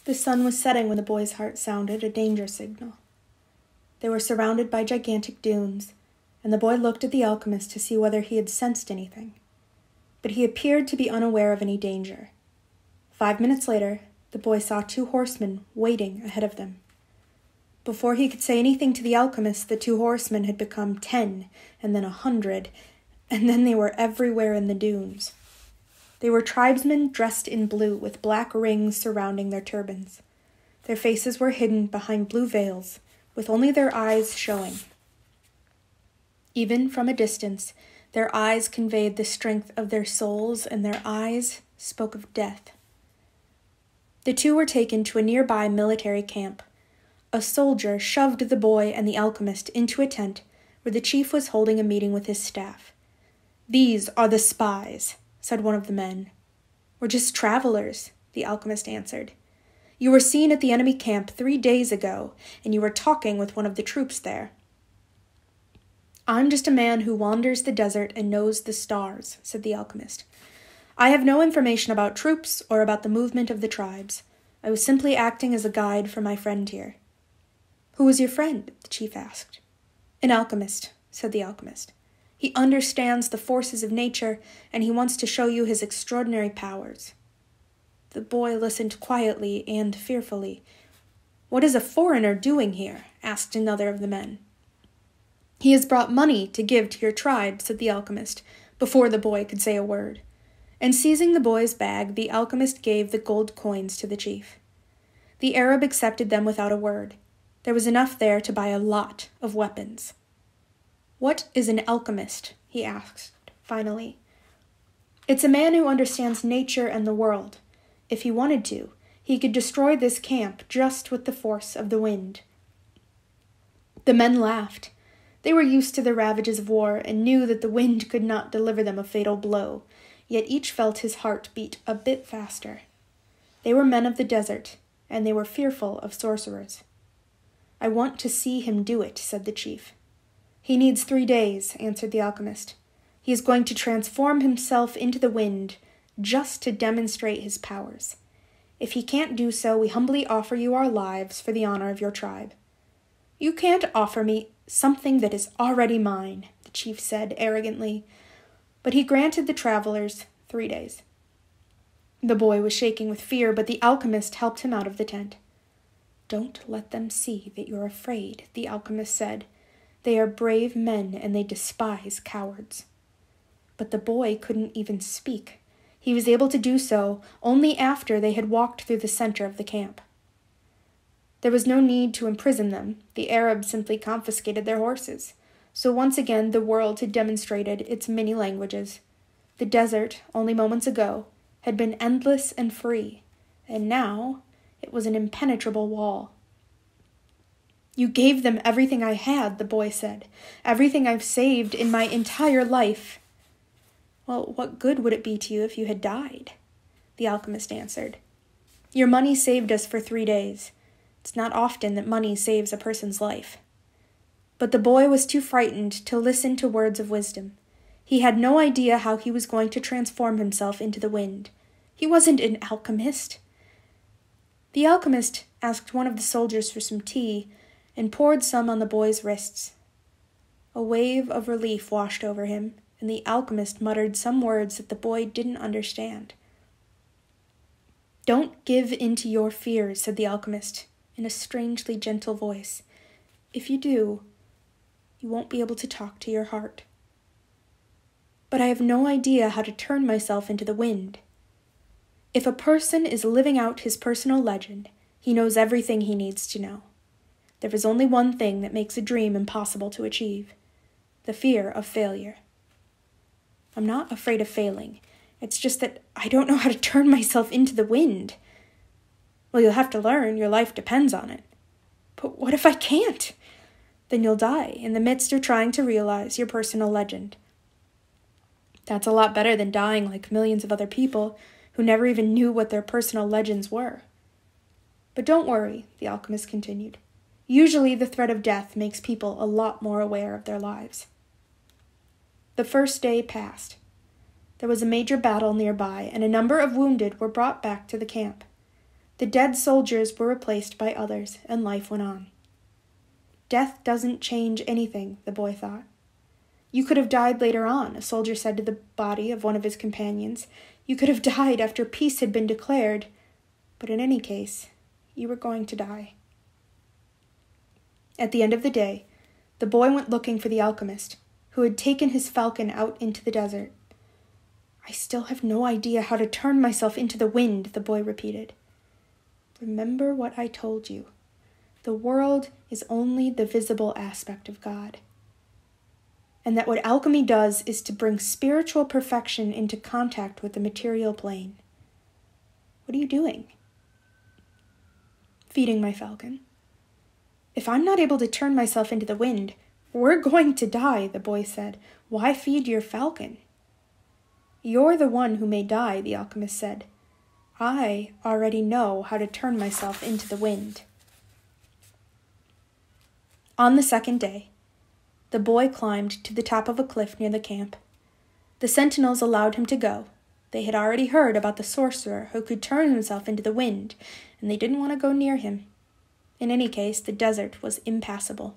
The sun was setting when the boy's heart sounded a danger signal. They were surrounded by gigantic dunes, and the boy looked at the alchemist to see whether he had sensed anything. But he appeared to be unaware of any danger. 5 minutes later, the boy saw 2 horsemen waiting ahead of them. Before he could say anything to the alchemist, the 2 horsemen had become 10, and then 100, and then they were everywhere in the dunes. They were tribesmen dressed in blue with black rings surrounding their turbans. Their faces were hidden behind blue veils, with only their eyes showing. Even from a distance, their eyes conveyed the strength of their souls, and their eyes spoke of death. The 2 were taken to a nearby military camp. A soldier shoved the boy and the alchemist into a tent where the chief was holding a meeting with his staff. "These are the spies," said one of the men. "We're just travelers," the alchemist answered. "You were seen at the enemy camp 3 days ago, and you were talking with one of the troops there." "I'm just a man who wanders the desert and knows the stars," said the alchemist. "I have no information about troops or about the movement of the tribes. I was simply acting as a guide for my friend here." "Who is your friend?" the chief asked. "An alchemist," said the alchemist. "He understands the forces of nature, and he wants to show you his extraordinary powers." The boy listened quietly and fearfully. "What is a foreigner doing here?" asked another of the men. "He has brought money to give to your tribe," said the alchemist, before the boy could say a word. And seizing the boy's bag, the alchemist gave the gold coins to the chief. The Arab accepted them without a word. There was enough there to buy a lot of weapons. "What is an alchemist?" he asked, finally. "It's a man who understands nature and the world. If he wanted to, he could destroy this camp just with the force of the wind." The men laughed. They were used to the ravages of war and knew that the wind could not deliver them a fatal blow, yet each felt his heart beat a bit faster. They were men of the desert, and they were fearful of sorcerers. "I want to see him do it," said the chief. "He needs 3 days," answered the alchemist. "He is going to transform himself into the wind, just to demonstrate his powers. If he can't do so, we humbly offer you our lives for the honor of your tribe." "You can't offer me something that is already mine," the chief said arrogantly. But he granted the travelers 3 days. The boy was shaking with fear, but the alchemist helped him out of the tent. "Don't let them see that you're afraid," the alchemist said. "They are brave men, and they despise cowards." But the boy couldn't even speak. He was able to do so only after they had walked through the center of the camp. There was no need to imprison them. The Arabs simply confiscated their horses. So once again the world had demonstrated its many languages. The desert, only moments ago, had been endless and free, and now it was an impenetrable wall. "You gave them everything I had," the boy said. "Everything I've saved in my entire life." "Well, what good would it be to you if you had died?" the alchemist answered. "Your money saved us for 3 days. It's not often that money saves a person's life." But the boy was too frightened to listen to words of wisdom. He had no idea how he was going to transform himself into the wind. He wasn't an alchemist. The alchemist asked one of the soldiers for some tea and poured some on the boy's wrists. A wave of relief washed over him, and the alchemist muttered some words that the boy didn't understand. "Don't give in to your fears," said the alchemist, in a strangely gentle voice. "If you do, you won't be able to talk to your heart." "But I have no idea how to turn myself into the wind." "If a person is living out his personal legend, he knows everything he needs to know. There is only one thing that makes a dream impossible to achieve: the fear of failure." "I'm not afraid of failing. It's just that I don't know how to turn myself into the wind." "Well, you'll have to learn. Your life depends on it." "But what if I can't?" "Then you'll die in the midst of trying to realize your personal legend." "That's a lot better than dying like millions of other people who never even knew what their personal legends were." "But don't worry," the alchemist continued. "Usually the threat of death makes people a lot more aware of their lives." The first day passed. There was a major battle nearby, and a number of wounded were brought back to the camp. The dead soldiers were replaced by others, and life went on. Death doesn't change anything, the boy thought. You could have died later on, a soldier said to the body of one of his companions. You could have died after peace had been declared, but in any case, you were going to die. At the end of the day, the boy went looking for the alchemist, who had taken his falcon out into the desert. I still have no idea how to turn myself into the wind, the boy repeated. Remember what I told you. The world is only the visible aspect of God. And that what alchemy does is to bring spiritual perfection into contact with the material plane. What are you doing? Feeding my falcon. If I'm not able to turn myself into the wind, we're going to die, the boy said. Why feed your falcon? You're the one who may die, the alchemist said. I already know how to turn myself into the wind. On the second day, the boy climbed to the top of a cliff near the camp. The sentinels allowed him to go. They had already heard about the sorcerer who could turn himself into the wind, and they didn't want to go near him. In any case, the desert was impassable.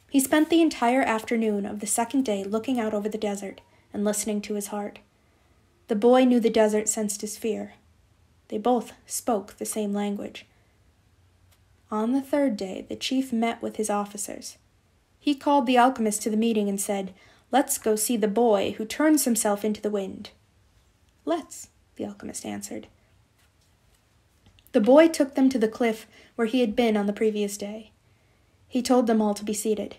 He spent the entire afternoon of the second day looking out over the desert and listening to his heart. The boy knew the desert sensed his fear. They both spoke the same language. On the third day, the chief met with his officers. He called the alchemist to the meeting and said, "Let's go see the boy who turns himself into the wind." "Let's," the alchemist answered. The boy took them to the cliff where he had been on the previous day. He told them all to be seated.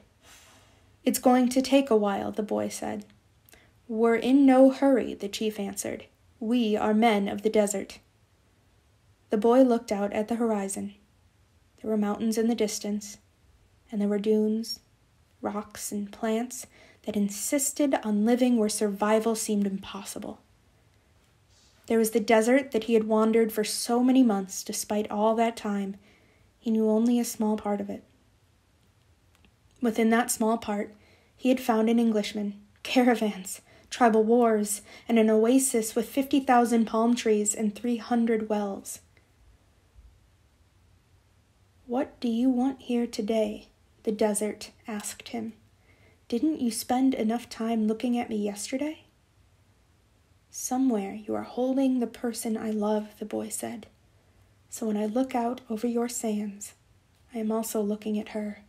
"It's going to take a while," the boy said. "We're in no hurry," the chief answered. "We are men of the desert." The boy looked out at the horizon. There were mountains in the distance, and there were dunes, rocks, and plants that insisted on living where survival seemed impossible. There was the desert that he had wandered for so many months. Despite all that time, he knew only a small part of it. Within that small part, he had found an Englishman, caravans, tribal wars, and an oasis with 50,000 palm trees and 300 wells. "What do you want here today?" the desert asked him. "Didn't you spend enough time looking at me yesterday?" "Somewhere you are holding the person I love," the boy said. "So when I look out over your sands, I am also looking at her.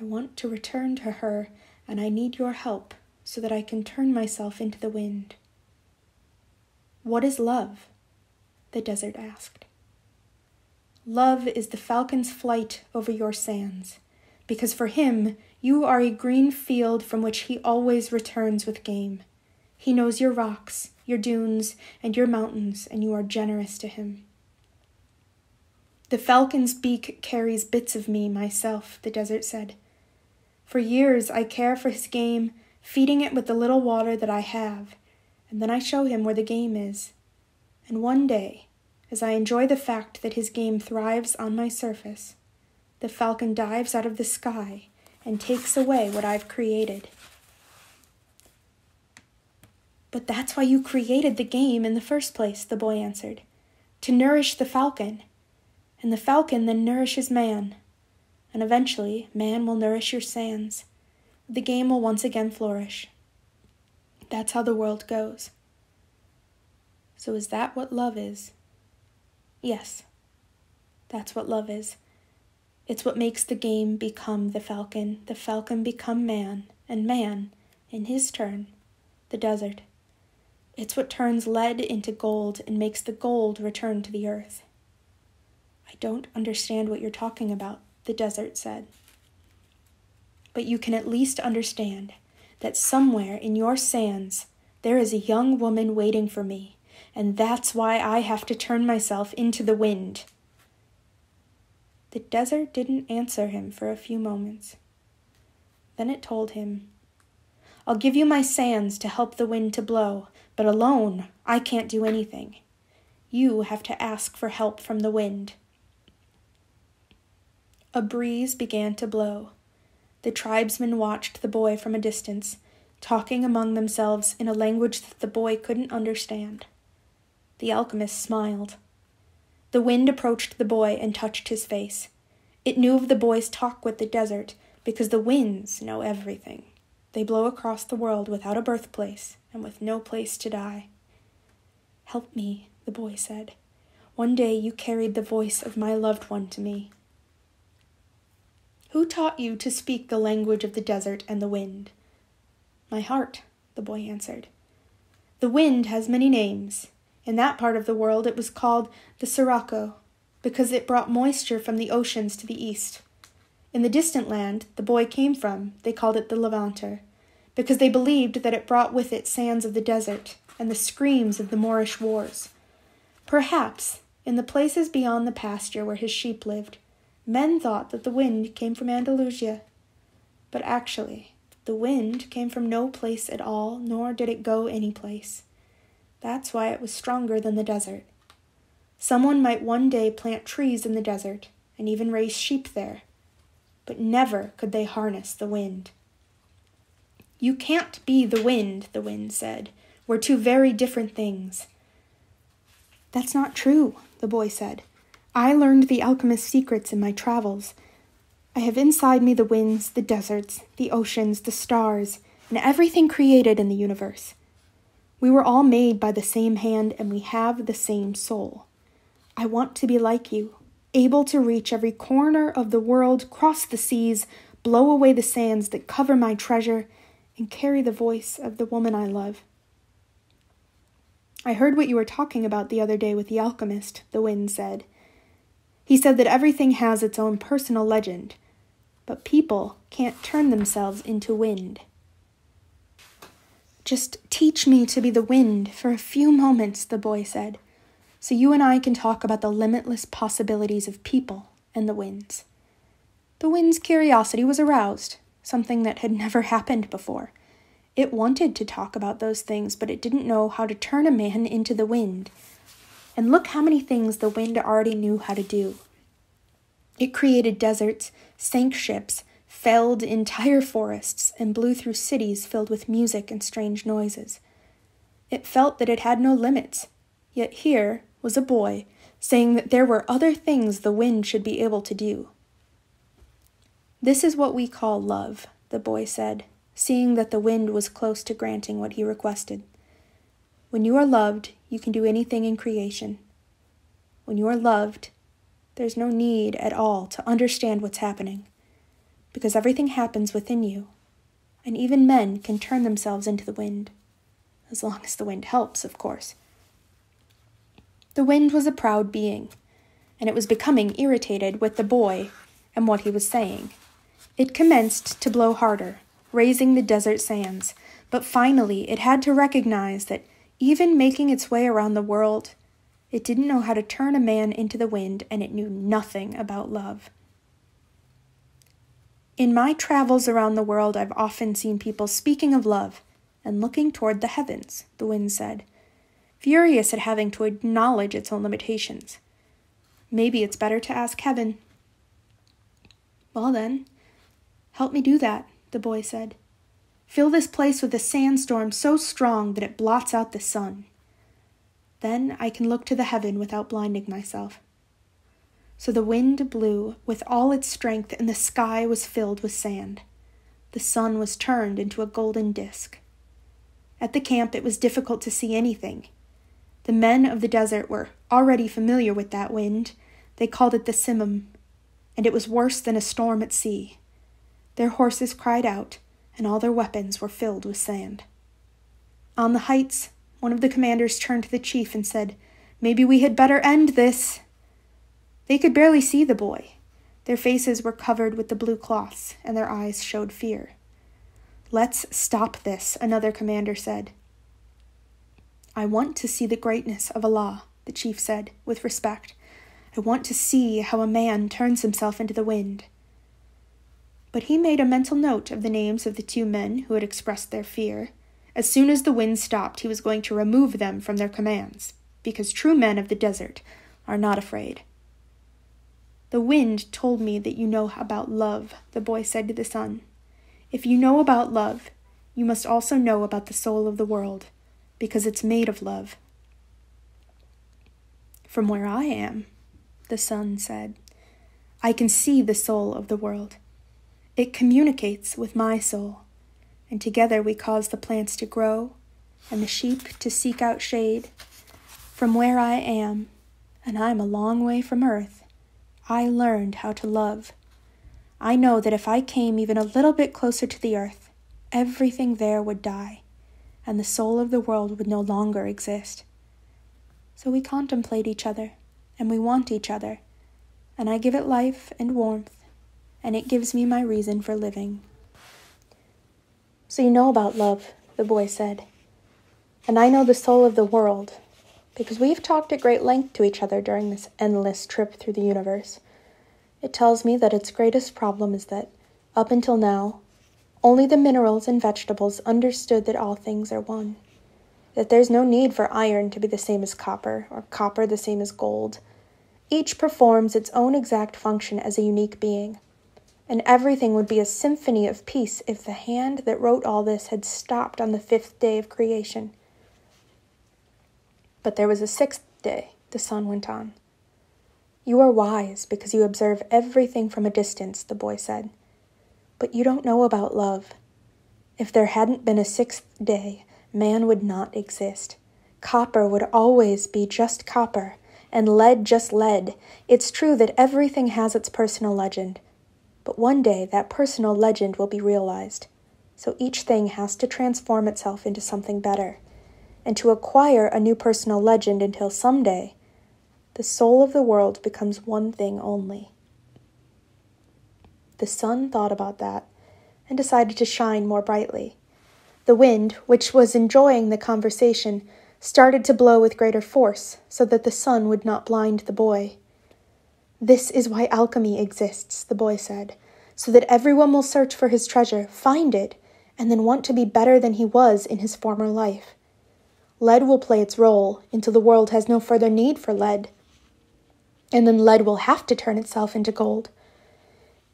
I want to return to her, and I need your help so that I can turn myself into the wind." "What is love?" the desert asked. "Love is the falcon's flight over your sands, because for him you are a green field from which he always returns with game. He knows your rocks, your dunes, and your mountains, and you are generous to him." "The falcon's beak carries bits of me, myself," the desert said. "For years I care for his game, feeding it with the little water that I have, and then I show him where the game is. And one day, as I enjoy the fact that his game thrives on my surface, the falcon dives out of the sky and takes away what I've created." "But that's why you created the game in the first place," the boy answered. "To nourish the falcon. And the falcon then nourishes man. And eventually, man will nourish your sands. The game will once again flourish. That's how the world goes." "So is that what love is?" "Yes, that's what love is. It's what makes the game become the falcon become man, and man, in his turn, the desert. It's what turns lead into gold and makes the gold return to the earth." "I don't understand what you're talking about," the desert said. "But you can at least understand that somewhere in your sands there is a young woman waiting for me, and that's why I have to turn myself into the wind." The desert didn't answer him for a few moments. Then it told him, "I'll give you my sands to help the wind to blow, but alone I can't do anything. You have to ask for help from the wind." A breeze began to blow. The tribesmen watched the boy from a distance, talking among themselves in a language that the boy couldn't understand. The alchemist smiled. The wind approached the boy and touched his face. It knew of the boy's talk with the desert, because the winds know everything. They blow across the world without a birthplace and with no place to die. "Help me," the boy said. "One day you carried the voice of my loved one to me." "Who taught you to speak the language of the desert and the wind?" "My heart," the boy answered. "The wind has many names. In that part of the world it was called the Sirocco, because it brought moisture from the oceans to the east. In the distant land the boy came from, they called it the Levanter, because they believed that it brought with it sands of the desert and the screams of the Moorish wars. Perhaps, in the places beyond the pasture where his sheep lived, men thought that the wind came from Andalusia. But actually, the wind came from no place at all, nor did it go any place. That's why it was stronger than the desert. Someone might one day plant trees in the desert and even raise sheep there, but never could they harness the wind." "You can't be the wind said. "We're two very different things." "That's not true," the boy said. "I learned the alchemist's secrets in my travels. I have inside me the winds, the deserts, the oceans, the stars, and everything created in the universe. We were all made by the same hand, and we have the same soul. I want to be like you, able to reach every corner of the world, cross the seas, blow away the sands that cover my treasure, and carry the voice of the woman I love." "I heard what you were talking about the other day with the alchemist," the wind said. "He said that everything has its own personal legend, but people can't turn themselves into wind." "Just teach me to be the wind for a few moments," the boy said, "so you and I can talk about the limitless possibilities of people and the winds." The wind's curiosity was aroused, something that had never happened before. It wanted to talk about those things, but it didn't know how to turn a man into the wind. And look how many things the wind already knew how to do. It created deserts, sank ships, felled entire forests, and blew through cities filled with music and strange noises. It felt that it had no limits, yet here was a boy saying that there were other things the wind should be able to do. "This is what we call love," the boy said, seeing that the wind was close to granting what he requested. "When you are loved, you can do anything in creation. When you are loved, there's no need at all to understand what's happening, because everything happens within you, and even men can turn themselves into the wind, as long as the wind helps, of course." The wind was a proud being, and it was becoming irritated with the boy and what he was saying. It commenced to blow harder, raising the desert sands, but finally it had to recognize that even making its way around the world, it didn't know how to turn a man into the wind, and it knew nothing about love. "In my travels around the world, I've often seen people speaking of love and looking toward the heavens," the wind said, furious at having to acknowledge its own limitations. "Maybe it's better to ask heaven." "Well then, help me do that," the boy said. "Fill this place with a sandstorm so strong that it blots out the sun. Then I can look to the heaven without blinding myself." So the wind blew with all its strength, and the sky was filled with sand. The sun was turned into a golden disk. At the camp it was difficult to see anything. The men of the desert were already familiar with that wind. They called it the Simum, and it was worse than a storm at sea. Their horses cried out, and all their weapons were filled with sand. On the heights, one of the commanders turned to the chief and said, "Maybe we had better end this." They could barely see the boy. Their faces were covered with the blue cloths, and their eyes showed fear. "Let's stop this," another commander said. "I want to see the greatness of Allah," the chief said, with respect. "I want to see how a man turns himself into the wind." But he made a mental note of the names of the two men who had expressed their fear. As soon as the wind stopped, he was going to remove them from their commands, because true men of the desert are not afraid. "The wind told me that you know about love," the boy said to the sun. "If you know about love, you must also know about the soul of the world, because it's made of love." "From where I am," the sun said. I can see the soul of the world. It communicates with my soul, and together we cause the plants to grow and the sheep to seek out shade. From where I am, and I'm a long way from earth, I learned how to love. I know that if I came even a little bit closer to the earth, everything there would die, and the soul of the world would no longer exist. So we contemplate each other, and we want each other, and I give it life and warmth, and it gives me my reason for living. So you know about love, the boy said, and I know the soul of the world, because we've talked at great length to each other during this endless trip through the universe. It tells me that its greatest problem is that, up until now, only the minerals and vegetables understood that all things are one, that there's no need for iron to be the same as copper, or copper the same as gold. Each performs its own exact function as a unique being, and everything would be a symphony of peace if the hand that wrote all this had stopped on the 5th day of creation. But there was a 6th day, the sun went on. You are wise because you observe everything from a distance, the boy said. But you don't know about love. If there hadn't been a 6th day, man would not exist. Copper would always be just copper, and lead just lead. It's true that everything has its personal legend, but one day that personal legend will be realized. So each thing has to transform itself into something better, and to acquire a new personal legend until someday, the soul of the world becomes one thing only. The sun thought about that and decided to shine more brightly. The wind, which was enjoying the conversation, started to blow with greater force so that the sun would not blind the boy. This is why alchemy exists, the boy said, so that everyone will search for his treasure, find it, and then want to be better than he was in his former life. Lead will play its role until the world has no further need for lead, and then lead will have to turn itself into gold.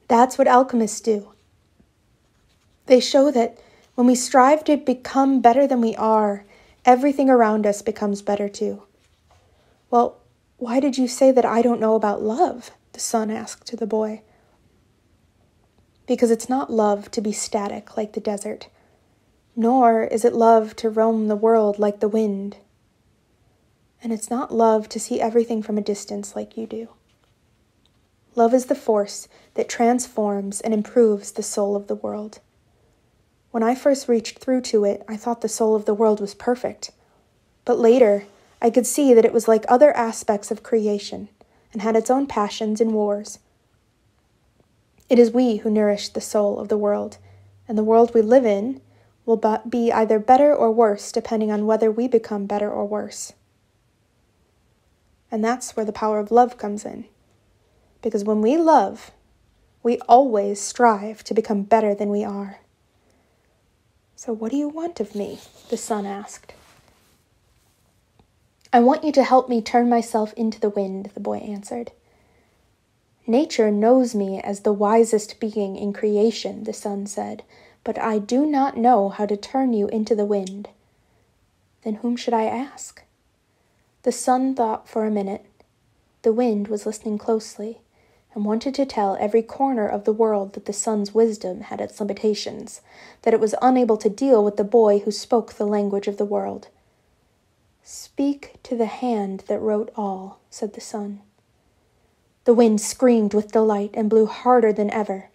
That's what alchemists do. They show that when we strive to become better than we are, everything around us becomes better too. Well, why did you say that I don't know about love? The sun asked the boy. Because it's not love to be static like the desert, nor is it love to roam the world like the wind. And it's not love to see everything from a distance like you do. Love is the force that transforms and improves the soul of the world. When I first reached through to it, I thought the soul of the world was perfect. But later, I could see that it was like other aspects of creation and had its own passions and wars. It is we who nourish the soul of the world, and the world we live in will be either better or worse depending on whether we become better or worse. And that's where the power of love comes in. Because when we love, we always strive to become better than we are. So what do you want of me? The sun asked. I want you to help me turn myself into the wind, the boy answered. Nature knows me as the wisest being in creation, the sun said, but I do not know how to turn you into the wind. Then whom should I ask? The sun thought for a minute. The wind was listening closely and wanted to tell every corner of the world that the sun's wisdom had its limitations, that it was unable to deal with the boy who spoke the language of the world. Speak to the hand that wrote all, said the sun. The wind screamed with delight and blew harder than ever.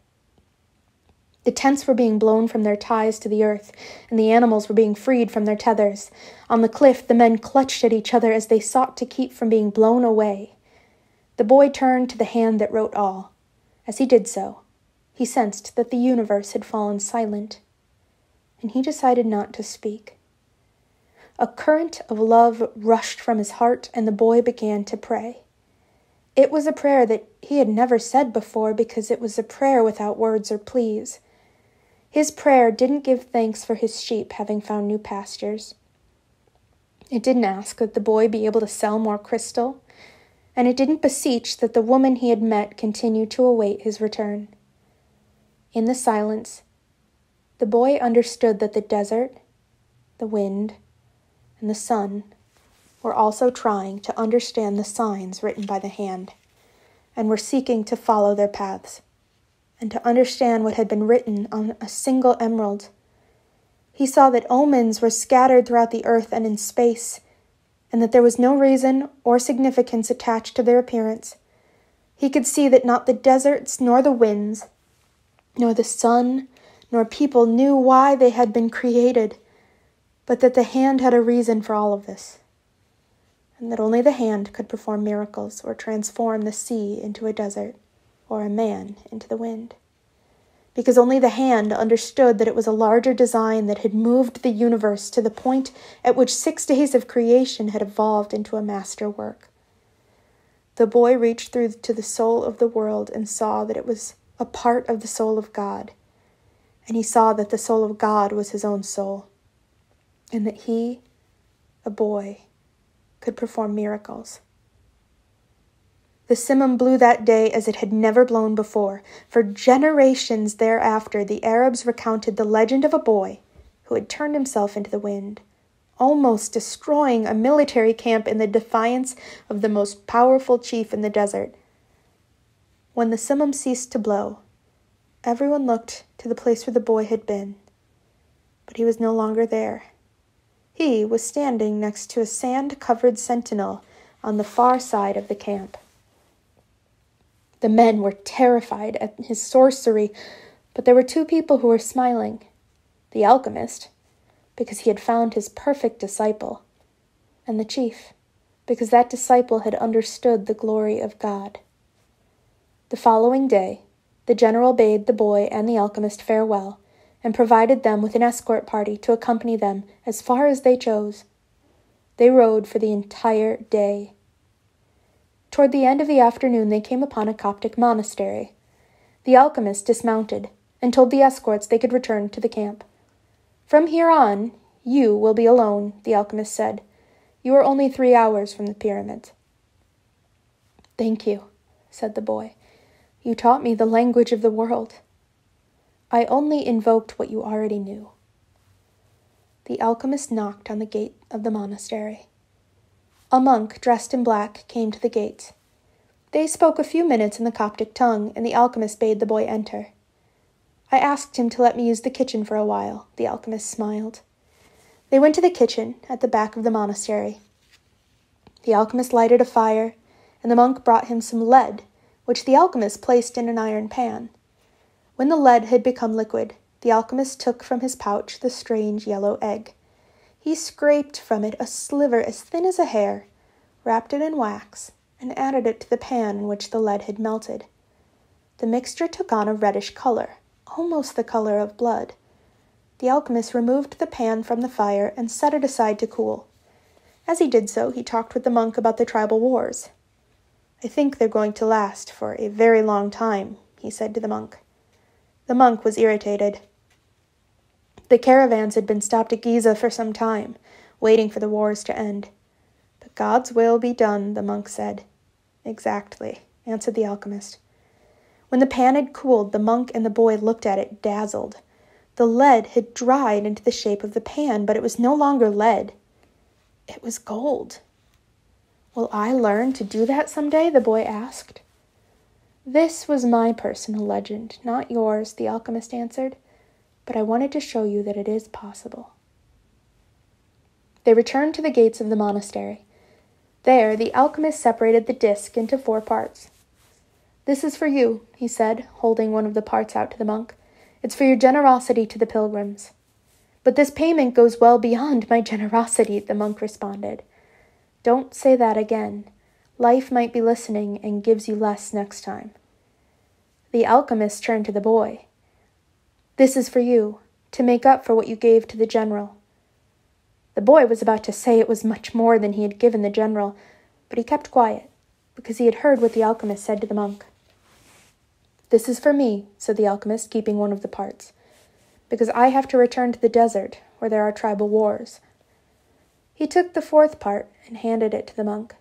The tents were being blown from their ties to the earth, and the animals were being freed from their tethers. On the cliff, the men clutched at each other as they sought to keep from being blown away. The boy turned to the hand that wrote all. As he did so, he sensed that the universe had fallen silent, and he decided not to speak. A current of love rushed from his heart, and the boy began to pray. It was a prayer that he had never said before because it was a prayer without words or pleas. His prayer didn't give thanks for his sheep having found new pastures. It didn't ask that the boy be able to sell more crystal, and it didn't beseech that the woman he had met continue to await his return. In the silence, the boy understood that the desert, the wind, and the sun were also trying to understand the signs written by the hand. and were seeking to follow their paths, and to understand what had been written on a single emerald. He saw that omens were scattered throughout the earth and in space, and that there was no reason or significance attached to their appearance. He could see that not the deserts, nor the winds, nor the sun, nor people knew why they had been created, but that the hand had a reason for all of this, and that only the hand could perform miracles or transform the sea into a desert, or a man into the wind. Because only the hand understood that it was a larger design that had moved the universe to the point at which 6 days of creation had evolved into a masterwork. The boy reached through to the soul of the world and saw that it was a part of the soul of God, and he saw that the soul of God was his own soul, and that he, a boy, could perform miracles. The simum blew that day as it had never blown before. For generations thereafter, the Arabs recounted the legend of a boy who had turned himself into the wind, almost destroying a military camp in the defiance of the most powerful chief in the desert. When the simum ceased to blow, everyone looked to the place where the boy had been, but he was no longer there. He was standing next to a sand-covered sentinel on the far side of the camp. The men were terrified at his sorcery, but there were 2 people who were smiling. The alchemist, because he had found his perfect disciple, and the chief, because that disciple had understood the glory of God. The following day, the general bade the boy and the alchemist farewell, and provided them with an escort party to accompany them as far as they chose. They rode for the entire day. Toward the end of the afternoon they came upon a Coptic monastery. The alchemist dismounted, and told the escorts they could return to the camp. "From here on, you will be alone," the alchemist said. "You are only 3 hours from the pyramid." "Thank you," said the boy. "You taught me the language of the world. I only invoked what you already knew." The alchemist knocked on the gate of the monastery. A monk dressed in black came to the gate. They spoke a few minutes in the Coptic tongue, and the alchemist bade the boy enter. "I asked him to let me use the kitchen for a while," the alchemist smiled. They went to the kitchen at the back of the monastery. The alchemist lighted a fire, and the monk brought him some lead, which the alchemist placed in an iron pan. When the lead had become liquid, the alchemist took from his pouch the strange yellow egg. He scraped from it a sliver as thin as a hair, wrapped it in wax, and added it to the pan in which the lead had melted. The mixture took on a reddish color, almost the color of blood. The alchemist removed the pan from the fire and set it aside to cool. As he did so, he talked with the monk about the tribal wars. "I think they're going to last for a very long time," he said to the monk. The monk was irritated. The caravans had been stopped at Giza for some time, waiting for the wars to end. "But God's will be done," the monk said. "Exactly," answered the alchemist. When the pan had cooled, the monk and the boy looked at it, dazzled. The lead had dried into the shape of the pan, but it was no longer lead. It was gold. "Will I learn to do that someday?" the boy asked. "This was my personal legend, not yours," the alchemist answered. "But I wanted to show you that it is possible." They returned to the gates of the monastery. There, the alchemist separated the disc into 4 parts. "This is for you," he said, holding one of the parts out to the monk. "It's for your generosity to the pilgrims." "But this payment goes well beyond my generosity," the monk responded. "Don't say that again. Life might be listening and gives you less next time." The alchemist turned to the boy. "This is for you, to make up for what you gave to the general." The boy was about to say it was much more than he had given the general, but he kept quiet, because he had heard what the alchemist said to the monk. "This is for me," said the alchemist, keeping one of the parts, "because I have to return to the desert, where there are tribal wars." He took the 4th part and handed it to the monk.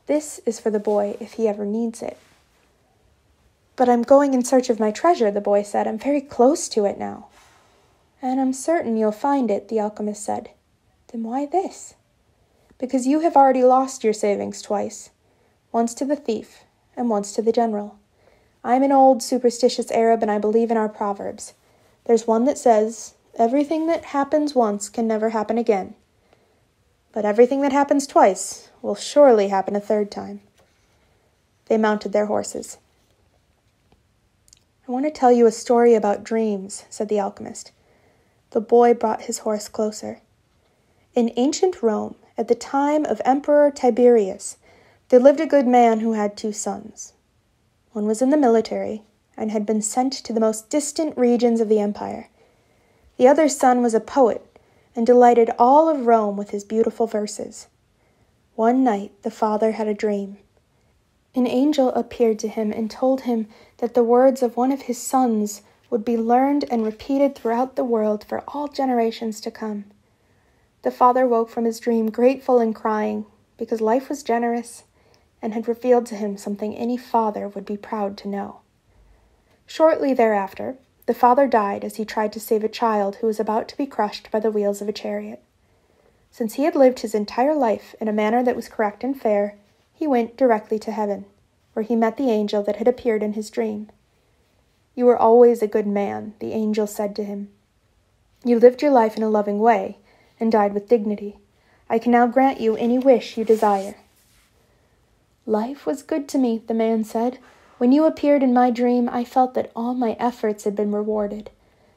"This is for the boy if he ever needs it." "But I'm going in search of my treasure," the boy said. "I'm very close to it now." "And I'm certain you'll find it," the alchemist said. "Then why this?" "Because you have already lost your savings twice, once to the thief and once to the general. I'm an old, superstitious Arab, and I believe in our proverbs. There's one that says, everything that happens once can never happen again. But everything that happens twice will surely happen a third time. They mounted their horses. I want to tell you a story about dreams, said the alchemist. The boy brought his horse closer. In ancient Rome, at the time of Emperor Tiberius, there lived a good man who had 2 sons. One was in the military and had been sent to the most distant regions of the empire. The other son was a poet and delighted all of Rome with his beautiful verses. One night the father had a dream. An angel appeared to him and told him that the words of one of his sons would be learned and repeated throughout the world for all generations to come. The father woke from his dream grateful and crying, because life was generous and had revealed to him something any father would be proud to know. Shortly thereafter, the father died as he tried to save a child who was about to be crushed by the wheels of a chariot. Since he had lived his entire life in a manner that was correct and fair, he went directly to heaven, where he met the angel that had appeared in his dream. You were always a good man, the angel said to him. You lived your life in a loving way, and died with dignity. I can now grant you any wish you desire. Life was good to me, the man said. When you appeared in my dream, I felt that all my efforts had been rewarded,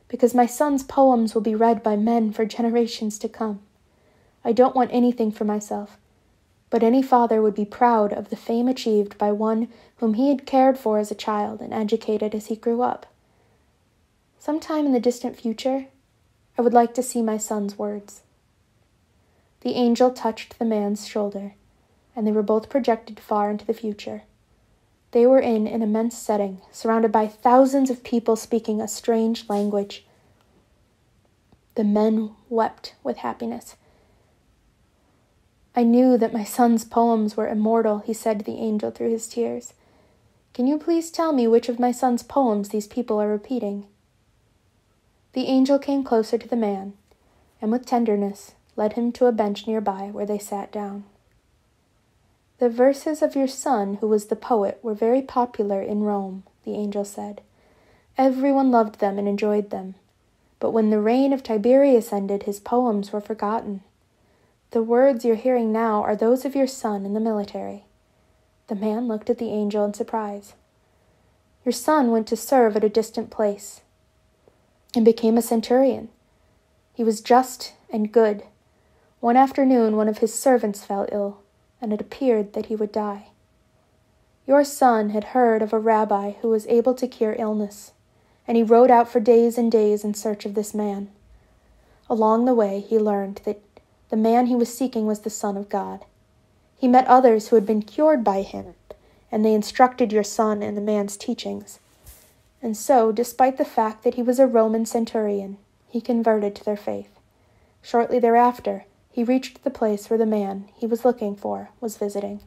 because my son's poems will be read by men for generations to come. I don't want anything for myself, but any father would be proud of the fame achieved by one whom he had cared for as a child and educated as he grew up. Sometime in the distant future, I would like to see my son's words. The angel touched the man's shoulder, and they were both projected far into the future. They were in an immense setting, surrounded by thousands of people speaking a strange language. The men wept with happiness. I knew that my son's poems were immortal, he said to the angel through his tears. Can you please tell me which of my son's poems these people are repeating? The angel came closer to the man, and with tenderness led him to a bench nearby where they sat down. The verses of your son, who was the poet, were very popular in Rome, the angel said. Everyone loved them and enjoyed them. But when the reign of Tiberius ended, his poems were forgotten. The words you're hearing now are those of your son in the military. The man looked at the angel in surprise. Your son went to serve at a distant place and became a centurion. He was just and good. One afternoon, one of his servants fell ill, and it appeared that he would die. Your son had heard of a rabbi who was able to cure illness, and he rode out for days and days in search of this man. Along the way, he learned that the man he was seeking was the Son of God. He met others who had been cured by him, and they instructed your son in the man's teachings. And so, despite the fact that he was a Roman centurion, he converted to their faith. Shortly thereafter, he reached the place where the man he was looking for was visiting.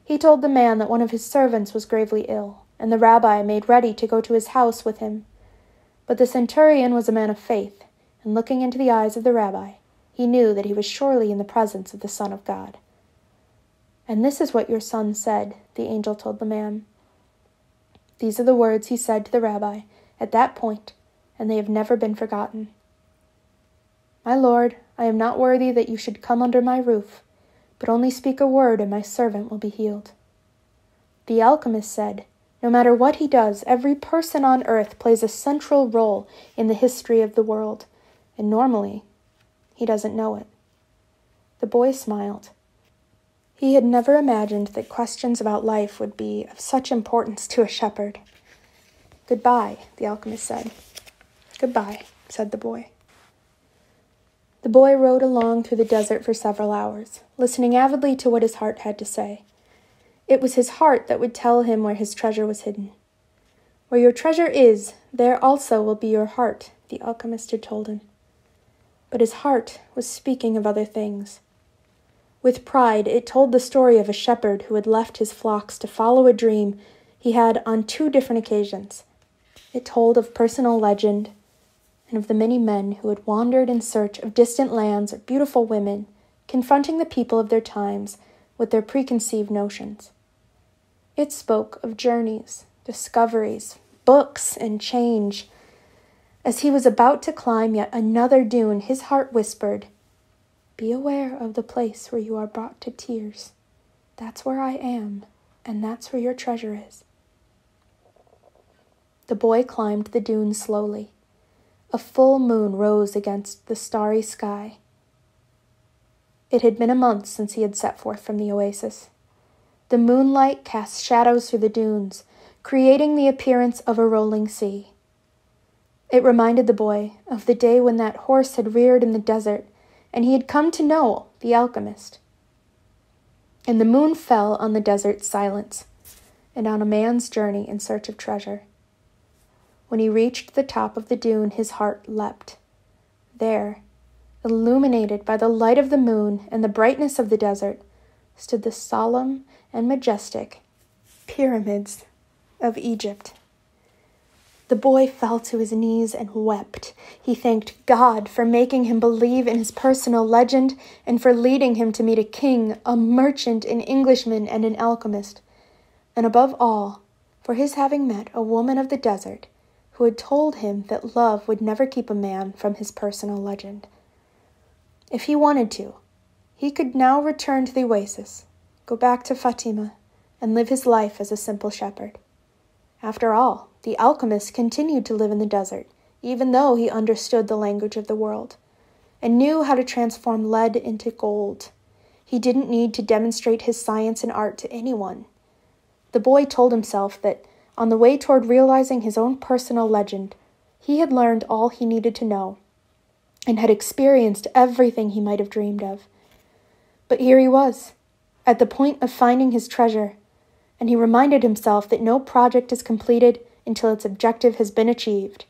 He told the man that one of his servants was gravely ill, and the rabbi made ready to go to his house with him. But the centurion was a man of faith, and looking into the eyes of the rabbi, he knew that he was surely in the presence of the Son of God. And this is what your son said, the angel told the man. These are the words he said to the rabbi at that point, and they have never been forgotten. My lord, I am not worthy that you should come under my roof, but only speak a word and my servant will be healed. The alchemist said, no matter what he does, every person on earth plays a central role in the history of the world, and normally, he doesn't know it. The boy smiled. He had never imagined that questions about life would be of such importance to a shepherd. Goodbye, the alchemist said. Goodbye, said the boy. The boy rode along through the desert for several hours, listening avidly to what his heart had to say. It was his heart that would tell him where his treasure was hidden. Where your treasure is, there also will be your heart, the alchemist had told him. But his heart was speaking of other things. With pride, it told the story of a shepherd who had left his flocks to follow a dream he had on 2 different occasions. It told of personal legend and of the many men who had wandered in search of distant lands or beautiful women, confronting the people of their times with their preconceived notions. It spoke of journeys, discoveries, books, and change. As he was about to climb yet another dune, his heart whispered, "Be aware of the place where you are brought to tears. That's where I am, and that's where your treasure is." The boy climbed the dune slowly. A full moon rose against the starry sky. It had been a month since he had set forth from the oasis. The moonlight cast shadows through the dunes, creating the appearance of a rolling sea. It reminded the boy of the day when that horse had reared in the desert, and he had come to know the alchemist. And the moon fell on the desert's silence, and on a man's journey in search of treasure. When he reached the top of the dune, his heart leapt. There, illuminated by the light of the moon and the brightness of the desert, stood the solemn and majestic pyramids of Egypt. The boy fell to his knees and wept. He thanked God for making him believe in his personal legend and for leading him to meet a king, a merchant, an Englishman, and an alchemist. And above all, for his having met a woman of the desert who had told him that love would never keep a man from his personal legend. If he wanted to, he could now return to the oasis, go back to Fatima, and live his life as a simple shepherd. After all, the alchemist continued to live in the desert, even though he understood the language of the world, and knew how to transform lead into gold. He didn't need to demonstrate his science and art to anyone. The boy told himself that, on the way toward realizing his own personal legend, he had learned all he needed to know, and had experienced everything he might have dreamed of. But here he was, at the point of finding his treasure, and he reminded himself that no project is completed until its objective has been achieved.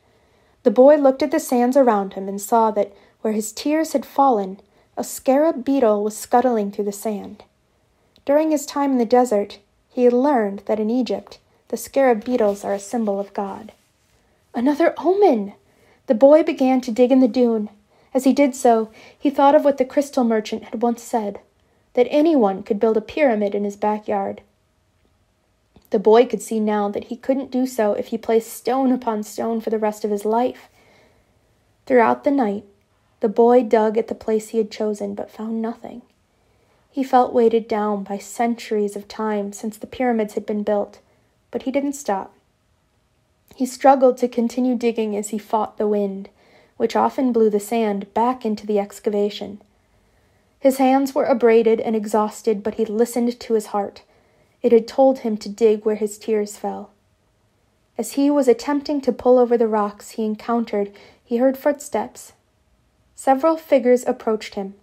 The boy looked at the sands around him and saw that where his tears had fallen, a scarab beetle was scuttling through the sand. During his time in the desert, he had learned that in Egypt, the scarab beetles are a symbol of God. Another omen! The boy began to dig in the dune. As he did so, he thought of what the crystal merchant had once said, that anyone could build a pyramid in his backyard. The boy could see now that he couldn't do so if he placed stone upon stone for the rest of his life. Throughout the night, the boy dug at the place he had chosen, but found nothing. He felt weighted down by centuries of time since the pyramids had been built, but he didn't stop. He struggled to continue digging as he fought the wind, which often blew the sand back into the excavation. His hands were abraded and exhausted, but he listened to his heart. It had told him to dig where his tears fell. As he was attempting to pull over the rocks he heard footsteps. Several figures approached him.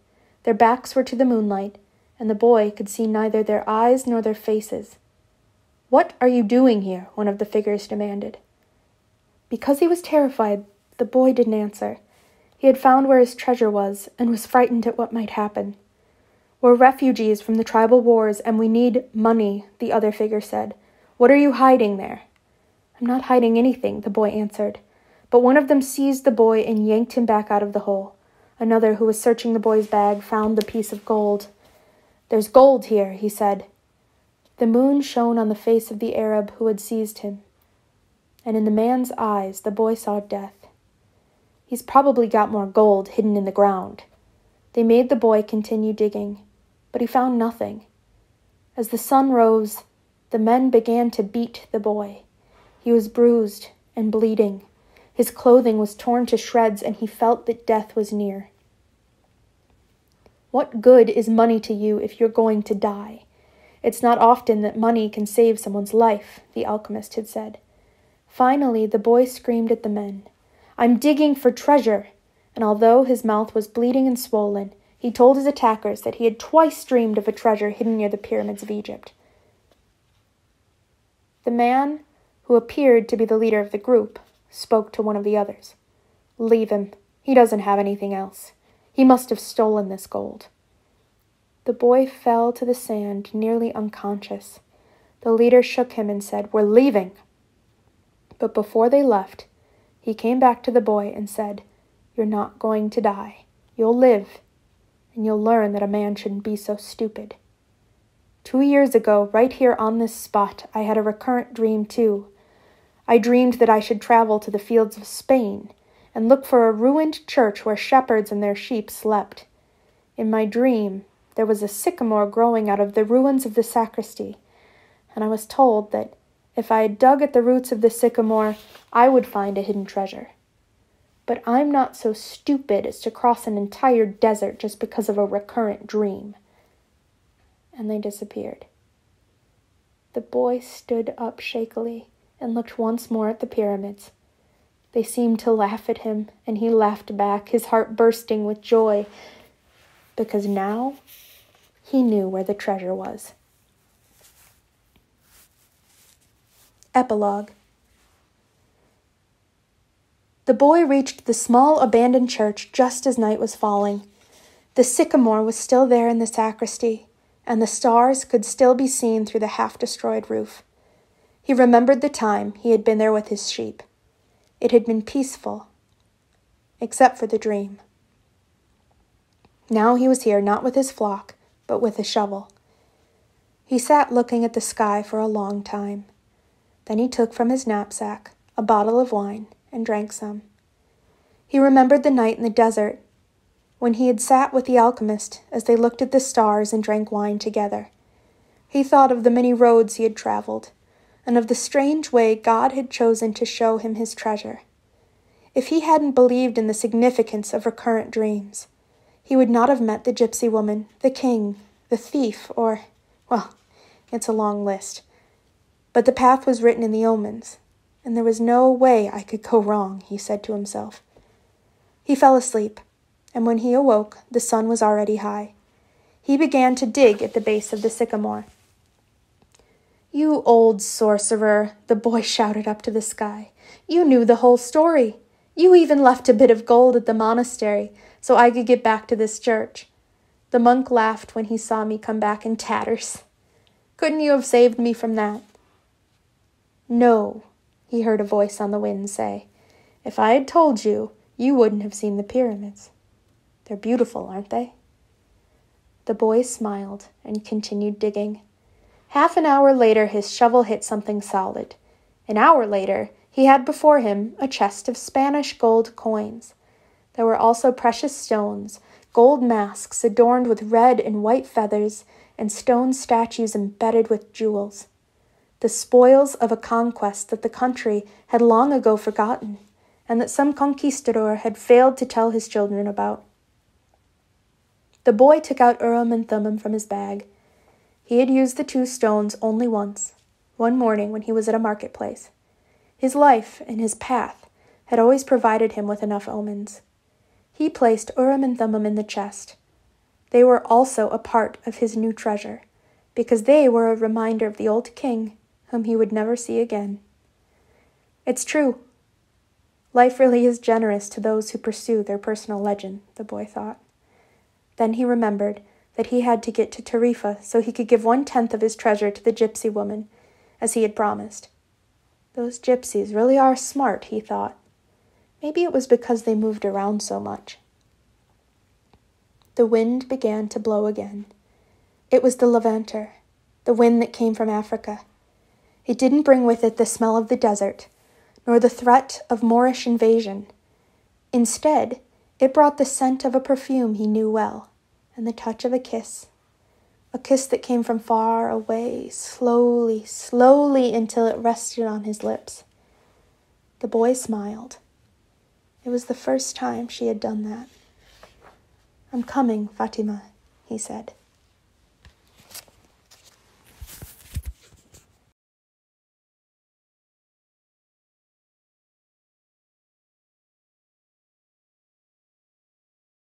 Their backs were to the moonlight, and the boy could see neither their eyes nor their faces. "What are you doing here?" one of the figures demanded. Because he was terrified, the boy didn't answer. He had found where his treasure was, and was frightened at what might happen. "We're refugees from the tribal wars, and we need money," the other figure said. "What are you hiding there?" "I'm not hiding anything," the boy answered. But one of them seized the boy and yanked him back out of the hole. Another, who was searching the boy's bag, found the piece of gold. "There's gold here," he said. The moon shone on the face of the Arab who had seized him, and in the man's eyes the boy saw death. "He's probably got more gold hidden in the ground." They made the boy continue digging, but he found nothing. As the sun rose, the men began to beat the boy. He was bruised and bleeding. His clothing was torn to shreds, and he felt that death was near. "What good is money to you if you're going to die? It's not often that money can save someone's life," the alchemist had said. Finally, the boy screamed at the men, "I'm digging for treasure," and although his mouth was bleeding and swollen, he told his attackers that he had twice dreamed of a treasure hidden near the pyramids of Egypt. The man, who appeared to be the leader of the group, spoke to one of the others. "Leave him. He doesn't have anything else. He must have stolen this gold." The boy fell to the sand, nearly unconscious. The leader shook him and said, "We're leaving." But before they left, he came back to the boy and said, "You're not going to die. You'll live, and you'll learn that a man shouldn't be so stupid." 2 years ago, right here on this spot, I had a recurrent dream too. I dreamed that I should travel to the fields of Spain and look for a ruined church where shepherds and their sheep slept. In my dream, there was a sycamore growing out of the ruins of the sacristy, and I was told that if I had dug at the roots of the sycamore, I would find a hidden treasure. But I'm not so stupid as to cross an entire desert just because of a recurrent dream. And they disappeared. The boy stood up shakily and looked once more at the pyramids. They seemed to laugh at him, and he laughed back, his heart bursting with joy, because now he knew where the treasure was. Epilogue. The boy reached the small abandoned church just as night was falling. The sycamore was still there in the sacristy, and the stars could still be seen through the half-destroyed roof. He remembered the time he had been there with his sheep. It had been peaceful, except for the dream. Now he was here not with his flock, but with a shovel. He sat looking at the sky for a long time. Then he took from his knapsack a bottle of wine and drank some. He remembered the night in the desert, when he had sat with the alchemist as they looked at the stars and drank wine together. He thought of the many roads he had traveled, and of the strange way God had chosen to show him his treasure. If he hadn't believed in the significance of recurrent dreams, he would not have met the gypsy woman, the king, the thief, or, well, it's a long list. But the path was written in the omens, and there was no way I could go wrong, he said to himself. He fell asleep, and when he awoke, the sun was already high. He began to dig at the base of the sycamore. "You old sorcerer," the boy shouted up to the sky. "You knew the whole story. You even left a bit of gold at the monastery so I could get back to this church. The monk laughed when he saw me come back in tatters. Couldn't you have saved me from that?" "No," he heard a voice on the wind say. "If I had told you, you wouldn't have seen the pyramids. They're beautiful, aren't they?" The boy smiled and continued digging. Half an hour later, his shovel hit something solid. An hour later, he had before him a chest of Spanish gold coins. There were also precious stones, gold masks adorned with red and white feathers, and stone statues embedded with jewels. The spoils of a conquest that the country had long ago forgotten, and that some conquistador had failed to tell his children about. The boy took out Urim and Thummim from his bag. He had used the 2 stones only once, one morning when he was at a marketplace. His life and his path had always provided him with enough omens. He placed Urim and Thummim in the chest. They were also a part of his new treasure, because they were a reminder of the old king whom he would never see again. It's true. Life really is generous to those who pursue their personal legend, the boy thought. Then he remembered that he had to get to Tarifa so he could give 1/10 of his treasure to the gypsy woman, as he had promised. Those gypsies really are smart, he thought. Maybe it was because they moved around so much. The wind began to blow again. It was the levanter, the wind that came from Africa. It didn't bring with it the smell of the desert, nor the threat of Moorish invasion. Instead, it brought the scent of a perfume he knew well, and the touch of a kiss that came from far away, slowly, slowly, until it rested on his lips. The boy smiled. It was the first time she had done that. "I'm coming, Fatima," he said.